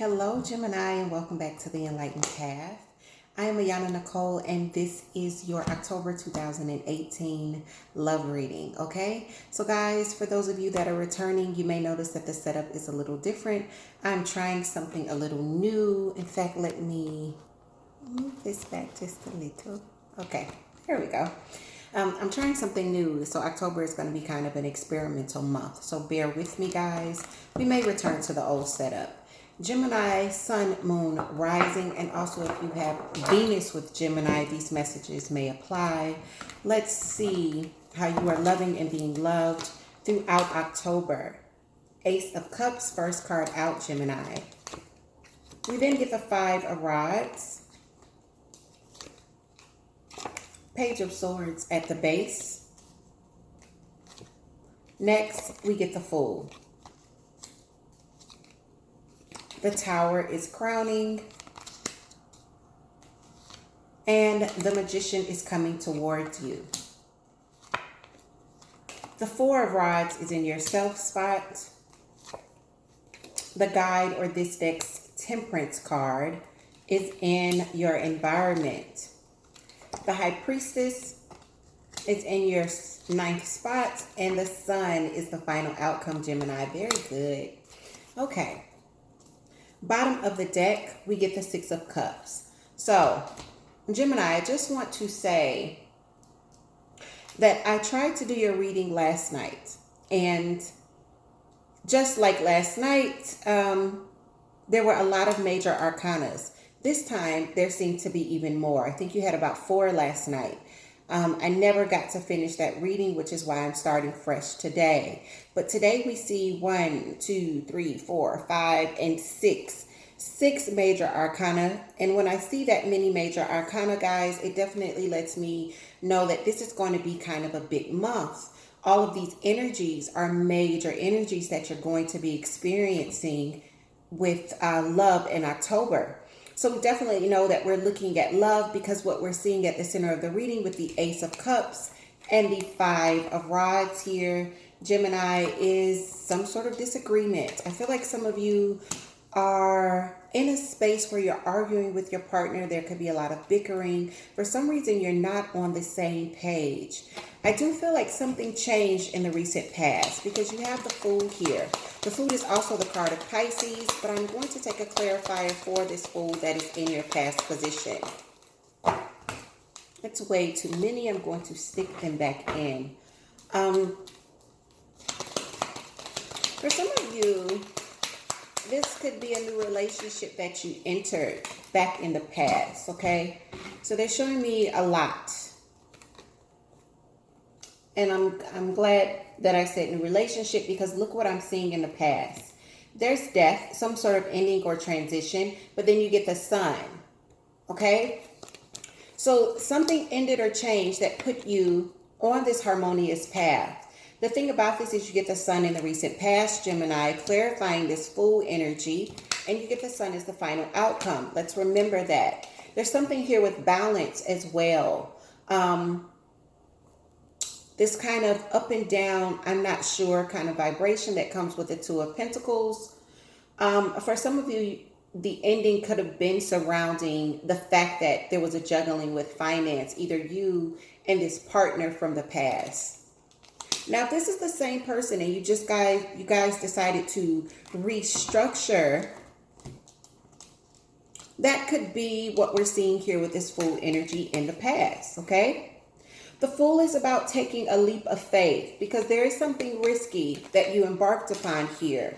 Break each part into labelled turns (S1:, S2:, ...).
S1: Hello, Gemini, and welcome back to the Enlightened Path. I am Ayana Nicole, and this is your October 2018 love reading, okay? So, guys, for those of you that are returning, you may notice that the setup is a little different. I'm trying something a little new. In fact, let me move this back just a little. Okay, here we go. I'm trying something new, so October is going to be kind of an experimental month. So bear with me, guys. We may return to the old setup. Gemini, Sun, Moon, Rising, and also if you have Venus with Gemini, these messages may apply. Let's see how you are loving and being loved throughout October. Ace of Cups, first card out, Gemini. We then get the Five of Rods. Page of Swords at the base. Next, we get the Fool. The Tower is crowning. And the Magician is coming towards you. The Four of Rods is in your self spot. The Guide, or this deck's Temperance card, is in your environment. The High Priestess is in your ninth spot. And the Sun is the final outcome, Gemini. Very good. Okay. Bottom of the deck, we get the Six of Cups. So, Gemini, I just want to say that I tried to do your reading last night. And just like last night, there were a lot of major arcanas. This time, there seemed to be even more. I think you had about 4 last night. I never got to finish that reading, which is why I'm starting fresh today. But today we see 1, 2, 3, 4, 5, and 6. 6 major arcana. And when I see that many major arcana, guys, it definitely lets me know that this is going to be kind of a big month. All of these energies are major energies that you're going to be experiencing with love in October. So we definitely know that we're looking at love because what we're seeing at the center of the reading with the Ace of Cups and the Five of Rods here, Gemini, is some sort of disagreement. I feel like some of you are in a space where you're arguing with your partner. There could be a lot of bickering. For some reason, you're not on the same page. I do feel like something changed in the recent past because you have the Fool here. The Fool is also the card of Pisces, but I'm going to take a clarifier for this Fool that is in your past position. It's way too many. I'm going to stick them back in. For some of you, this could be a new relationship that you entered back in the past, okay? So they're showing me a lot. And I'm glad that I said new relationship because look what I'm seeing in the past. There's death, some sort of ending or transition, but then you get the Sun, okay? So something ended or changed that put you on this harmonious path. The thing about this is you get the Sun in the recent past, Gemini, clarifying this Fool energy, and you get the Sun as the final outcome. Let's remember that. There's something here with balance as well. This kind of up and down, I'm not sure, kind of vibration that comes with the Two of Pentacles. For some of you, the ending could have been surrounding the fact that there was a juggling with finance, either you and this partner from the past. Now, if this is the same person and you guys decided to restructure, that could be what we're seeing here with this Fool energy in the past, okay? The Fool is about taking a leap of faith because there is something risky that you embarked upon here.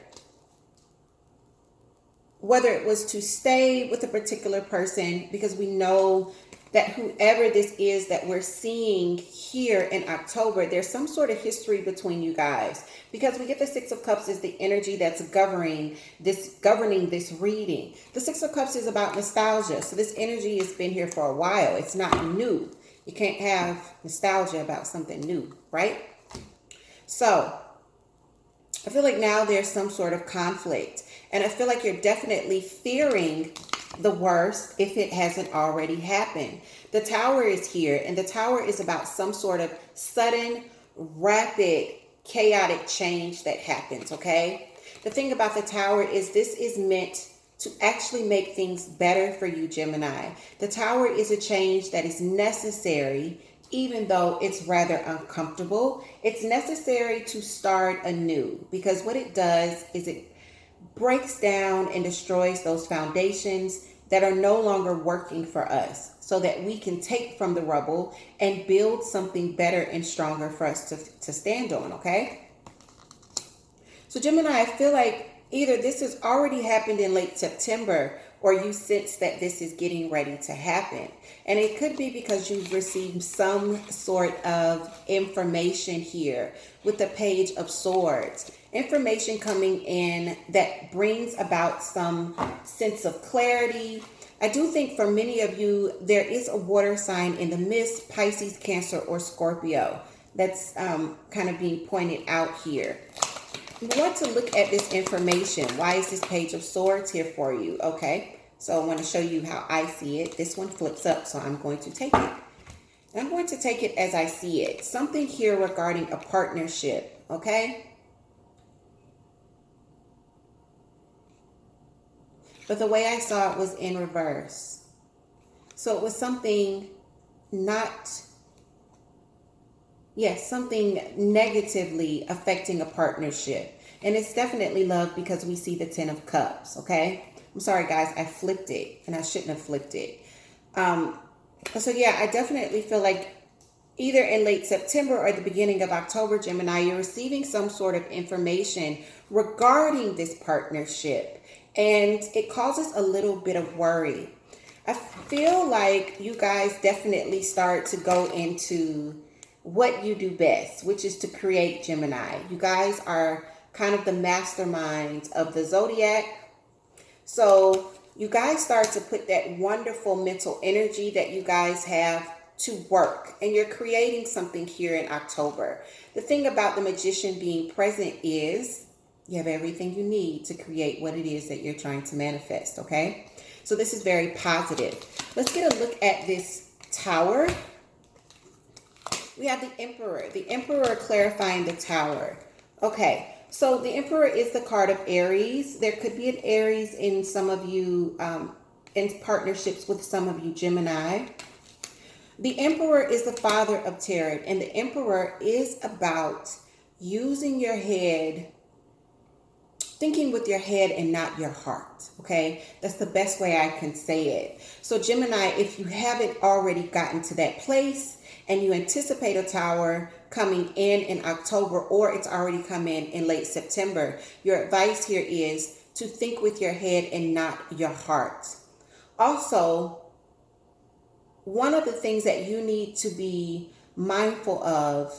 S1: Whether it was to stay with a particular person, because we know that whoever this is that we're seeing here in October, there's some sort of history between you guys. Because we get the Six of Cups is the energy that's governing this reading. The Six of Cups is about nostalgia. So this energy has been here for a while. It's not new. You can't have nostalgia about something new, right? So I feel like now there's some sort of conflict. And I feel like you're definitely fearing the worst if it hasn't already happened. The Tower is here, and the Tower is about some sort of sudden, rapid, chaotic change that happens, okay? The thing about the Tower is this is meant to actually make things better for you, Gemini. The Tower is a change that is necessary, even though it's rather uncomfortable. It's necessary to start anew, because what it does is it breaks down and destroys those foundations that are no longer working for us, so that we can take from the rubble and build something better and stronger for us to stand on, okay? So Gemini, I feel like either this has already happened in late September, or you sense that this is getting ready to happen. And it could be because you've received some sort of information here with the Page of Swords. Information coming in that brings about some sense of clarity. I do think for many of you, there is a water sign in the midst, Pisces, Cancer, or Scorpio. That's kind of being pointed out here. We want to look at this information. Why is this Page of Swords here for you? Okay, so I want to show you how I see it. This one flips up, so I'm going to take it. I'm going to take it as I see it. Something here regarding a partnership, okay? But the way I saw it was in reverse. So it was something something negatively affecting a partnership. And it's definitely love, because we see the 10 of Cups, okay? I'm sorry, guys, I flipped it, and I shouldn't have flipped it. So yeah, I definitely feel like either in late September or the beginning of October, Gemini, you're receiving some sort of information regarding this partnership. And it causes a little bit of worry. I feel like you guys definitely start to go into what you do best, which is to create, Gemini. You guys are kind of the masterminds of the zodiac. So you guys start to put that wonderful mental energy that you guys have to work, and you're creating something here in October. The thing about the Magician being present is you have everything you need to create what it is that you're trying to manifest, okay? So this is very positive. Let's get a look at this Tower. We have the Emperor. The Emperor clarifying the Tower. Okay, so the Emperor is the card of Aries. There could be an Aries in some of you, in partnerships with some of you Gemini. The Emperor is the father of tarot, and the Emperor is about using your head, thinking with your head and not your heart, okay? That's the best way I can say it. So Gemini, if you haven't already gotten to that place and you anticipate a Tower coming in October, or it's already come in late September, your advice here is to think with your head and not your heart. Also, one of the things that you need to be mindful of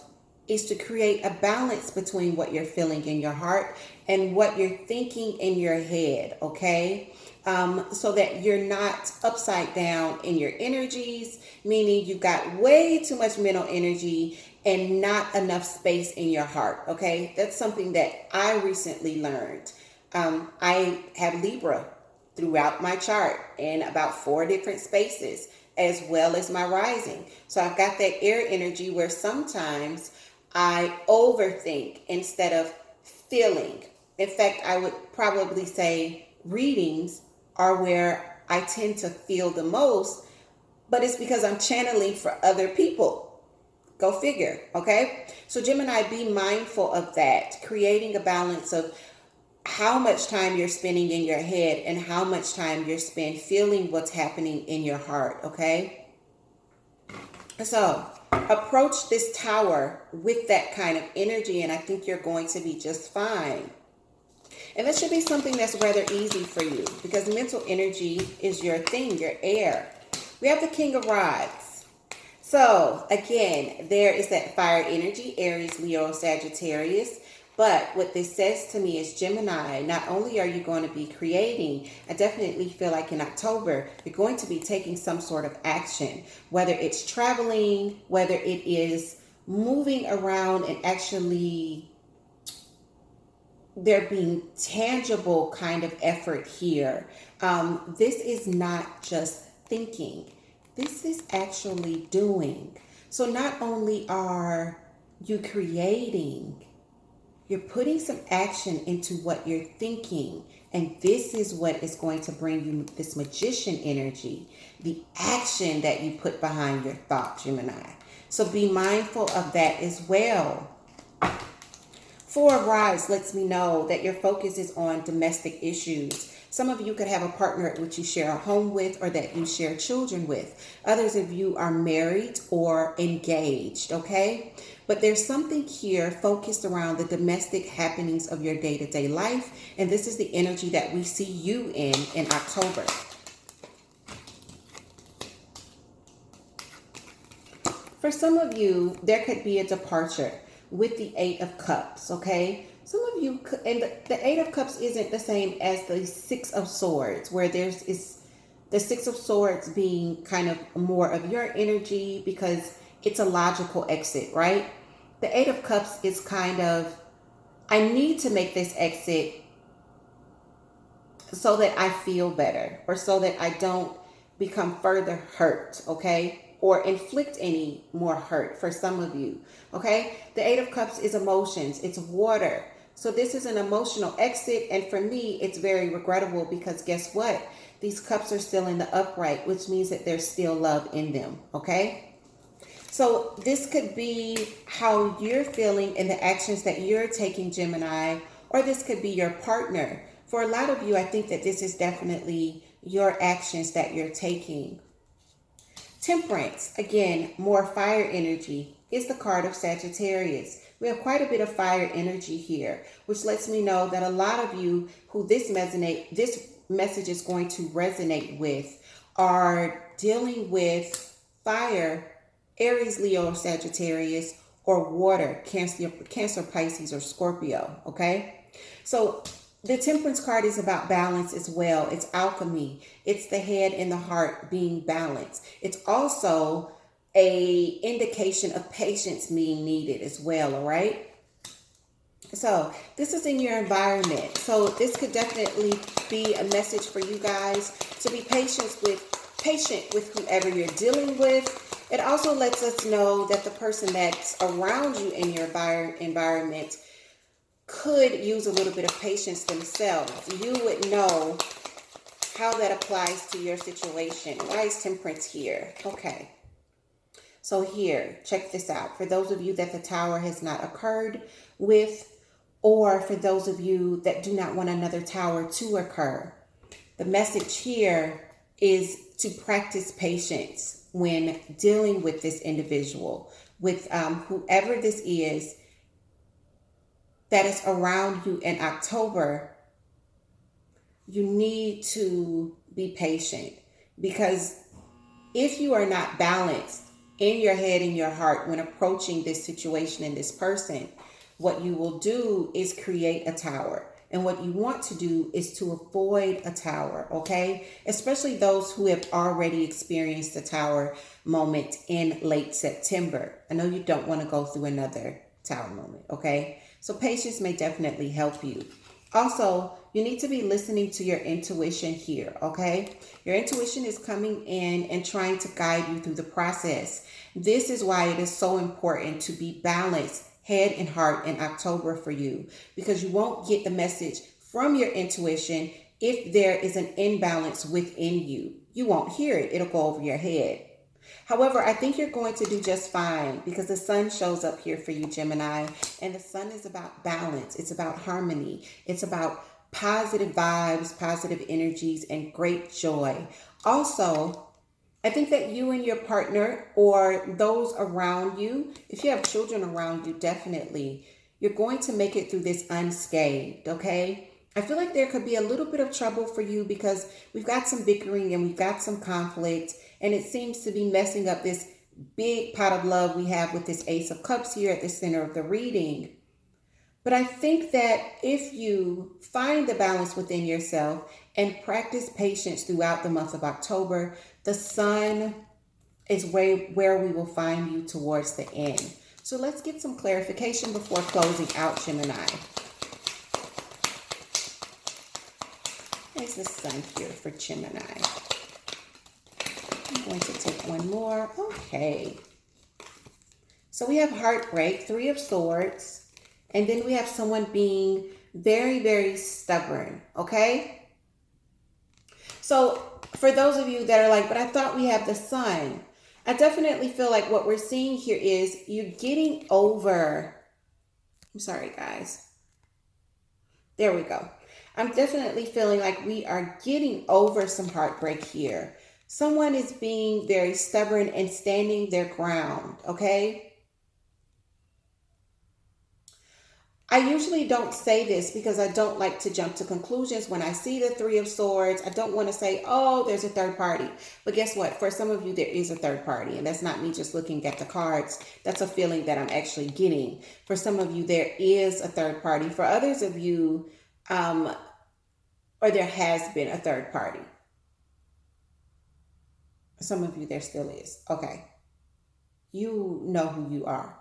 S1: is to create a balance between what you're feeling in your heart and what you're thinking in your head, okay? So that you're not upside down in your energies, meaning you've got way too much mental energy and not enough space in your heart, okay? That's something that I recently learned. I have Libra throughout my chart in about 4 different spaces, as well as my rising. So I've got that air energy where sometimes I overthink instead of feeling. In fact, I would probably say readings are where I tend to feel the most, but it's because I'm channeling for other people. Go figure, okay? So Gemini, be mindful of that, creating a balance of how much time you're spending in your head and how much time you're spending feeling what's happening in your heart, okay? So approach this Tower with that kind of energy, and I think you're going to be just fine. And that should be something that's rather easy for you, because mental energy is your thing, your air. We have the King of Rods. So again, there is that fire energy, Aries, Leo, Sagittarius. But what this says to me is, Gemini, not only are you going to be creating, I definitely feel like in October, you're going to be taking some sort of action, whether it's traveling, whether it is moving around and actually there being tangible kind of effort here. This is not just thinking. This is actually doing. So not only are you creating, you're putting some action into what you're thinking And this is what is going to bring you this magician energy, the action that you put behind your thought, Gemini. So be mindful of that as well. Four of Rods lets me know that your focus is on domestic issues. Some of you could have a partner which you share a home with or that you share children with. Others of you are married or engaged, okay? But there's something here focused around the domestic happenings of your day-to-day life. And this is the energy that we see you in October. For some of you, there could be a departure with the Eight of Cups, okay? Some of you, and the Eight of Cups isn't the same as the Six of Swords, where is the Six of Swords being kind of more of your energy because it's a logical exit, right? The Eight of Cups is kind of, I need to make this exit so that I feel better or so that I don't become further hurt, okay? Or inflict any more hurt for some of you, okay? The Eight of Cups is emotions, it's water. So this is an emotional exit, and for me, it's very regrettable because guess what? These cups are still in the upright, which means that there's still love in them, okay? So this could be how you're feeling and the actions that you're taking, Gemini, or this could be your partner. For a lot of you, I think that this is definitely your actions that you're taking. Temperance, again, more fire energy, is the card of Sagittarius. We have quite a bit of fire energy here, which lets me know that a lot of you who this message is going to resonate with are dealing with fire, Aries, Leo, or Sagittarius, or water, Cancer, Pisces, or Scorpio, okay? So the Temperance card is about balance as well. It's alchemy. It's the head and the heart being balanced. It's also a indication of patience being needed as well, all right? So this is in your environment. So this could definitely be a message for you guys to be patient with whoever you're dealing with. It also lets us know that the person that's around you in your environment could use a little bit of patience themselves. You would know how that applies to your situation. Why is Temperance here? Okay. So here, check this out. For those of you that the Tower has not occurred with, or for those of you that do not want another Tower to occur, the message here is to practice patience when dealing with this individual, with whoever this is that is around you in October. You need to be patient, because if you are not balanced in your head and your heart when approaching this situation and this person, what you will do is create a tower. And what you want to do is to avoid a tower, okay? Especially those who have already experienced a tower moment in late September. I know you don't want to go through another tower moment, okay? So patience may definitely help you. Also, you need to be listening to your intuition here, okay? Your intuition is coming in and trying to guide you through the process. This is why it is so important to be balanced, head and heart, in October for you, because you won't get the message from your intuition if there is an imbalance within you. You won't hear it. It'll go over your head. However, I think you're going to do just fine, because the sun shows up here for you, Gemini, and the sun is about balance. It's about harmony. It's about positive vibes, positive energies, and great joy. Also, I think that you and your partner or those around you, if you have children around you, definitely, you're going to make it through this unscathed, okay? I feel like there could be a little bit of trouble for you because we've got some bickering and we've got some conflict, and it seems to be messing up this big pot of love we have with this Ace of Cups here at the center of the reading. But I think that if you find the balance within yourself and practice patience throughout the month of October, the sun is where we will find you towards the end. So let's get some clarification before closing out, Gemini. There's the sun here for Gemini. I'm going to take one more. Okay. So we have heartbreak, Three of Swords. And then we have someone being Very, very stubborn, okay? So for those of you that are like, but I thought we have the sun. I definitely feel like what we're seeing here is you're getting over, I'm sorry, guys. There we go. I'm definitely feeling like we are getting over some heartbreak here. Someone is being very stubborn and standing their ground, okay? I usually don't say this because I don't like to jump to conclusions. When I see the Three of Swords, I don't want to say, oh, there's a third party. But guess what? For some of you, there is a third party. And that's not me just looking at the cards. That's a feeling that I'm actually getting. For some of you, there is a third party. For others of you, or there has been a third party. Some of you, there still is. Okay. You know who you are.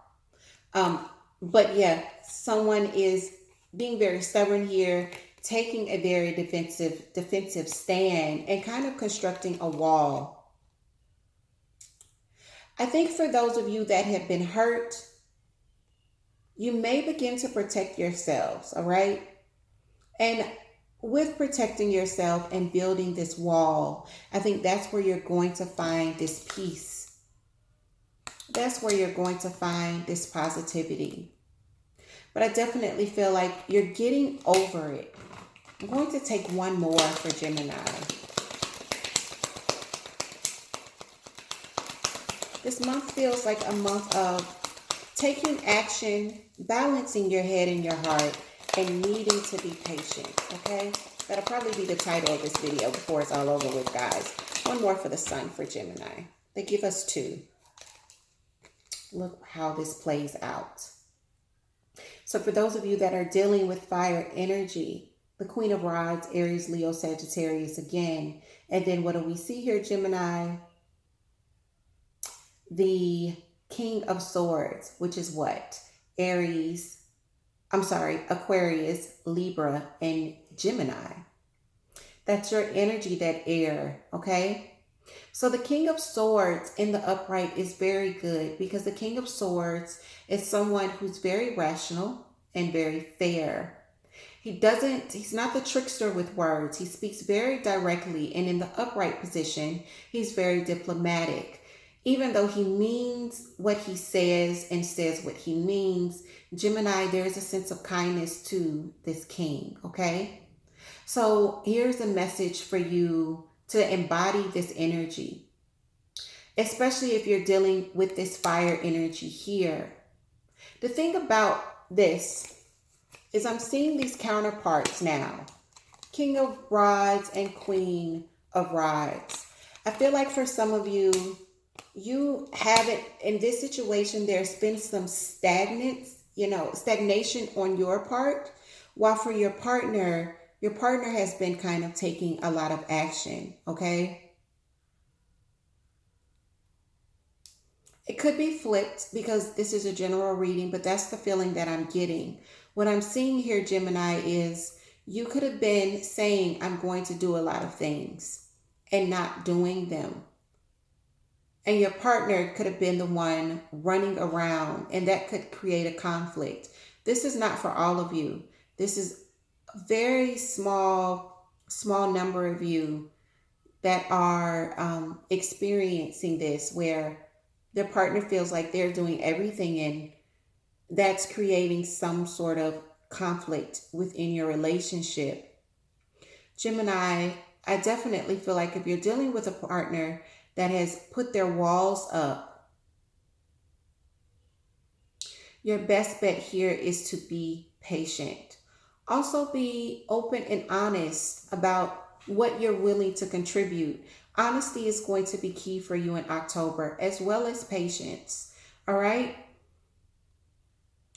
S1: But yeah, someone is being very stubborn here, taking a very defensive stand and kind of constructing a wall. I think for those of you that have been hurt, you may begin to protect yourselves, all right? And with protecting yourself and building this wall, I think that's where you're going to find this peace. That's where you're going to find this positivity. But I definitely feel like you're getting over it. I'm going to take one more for Gemini. This month feels like a month of taking action, balancing your head and your heart, and needing to be patient, okay? That'll probably be the title of this video before it's all over with, guys. One more for the sun for Gemini. They give us two. Look how this plays out. So for those of you that are dealing with fire energy, the Queen of Rods, Aries, Leo, Sagittarius again. And then what do we see here, Gemini? The King of Swords, which is what? Aquarius, Libra, and Gemini. That's your energy, that air, okay? So the King of Swords in the upright is very good because the King of Swords is someone who's very rational and very fair. He's not the trickster with words. He speaks very directly, and in the upright position, he's very diplomatic. Even though he means what he says and says what he means, Gemini, there's a sense of kindness to this king, okay? So here's a message for you to embody this energy, especially if you're dealing with this fire energy here. The thing about this is I'm seeing these counterparts now. King of Rods and Queen of Rods. I feel like for some of you, you haven't, in this situation, there's been some stagnation on your part, while for your partner has been kind of taking a lot of action, okay? It could be flipped because this is a general reading, but that's the feeling that I'm getting. What I'm seeing here, Gemini, is you could have been saying, I'm going to do a lot of things and not doing them. And your partner could have been the one running around, and that could create a conflict. This is not for all of you. This is a very small number of you that are experiencing this, where their partner feels like they're doing everything, and that's creating some sort of conflict within your relationship. Gemini, I definitely feel like if you're dealing with a partner that has put their walls up, your best bet here is to be patient. Also be open and honest about what you're willing to contribute. Honesty is going to be key for you in October, as well as patience. All right?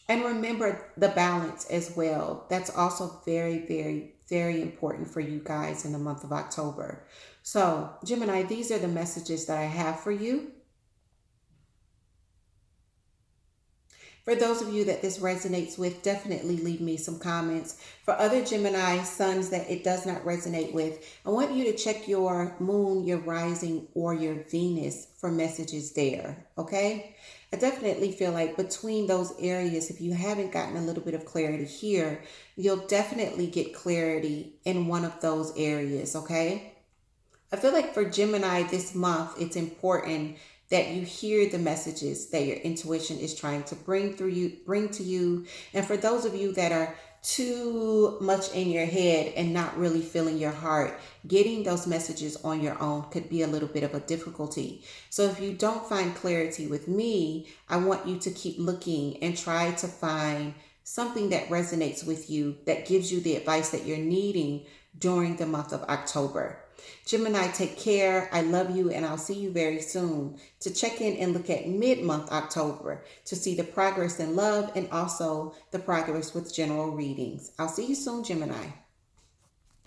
S1: And remember the balance as well. That's also very, very, very important for you guys in the month of October. So, Gemini, these are the messages that I have for you. For those of you that this resonates with, definitely leave me some comments. For other Gemini suns that it does not resonate with, I want you to check your moon, your rising, or your Venus for messages there, okay? I definitely feel like between those areas, if you haven't gotten a little bit of clarity here, you'll definitely get clarity in one of those areas, okay? I feel like for Gemini this month, it's important that you hear the messages that your intuition is trying to bring to you. And for those of you that are too much in your head and not really feeling your heart, getting those messages on your own could be a little bit of a difficulty. So if you don't find clarity with me, I want you to keep looking and try to find something that resonates with you, that gives you the advice that you're needing during the month of October. Gemini, take care. I love you, and I'll see you very soon to check in and look at mid-month October to see the progress in love and also the progress with general readings. I'll see you soon, Gemini.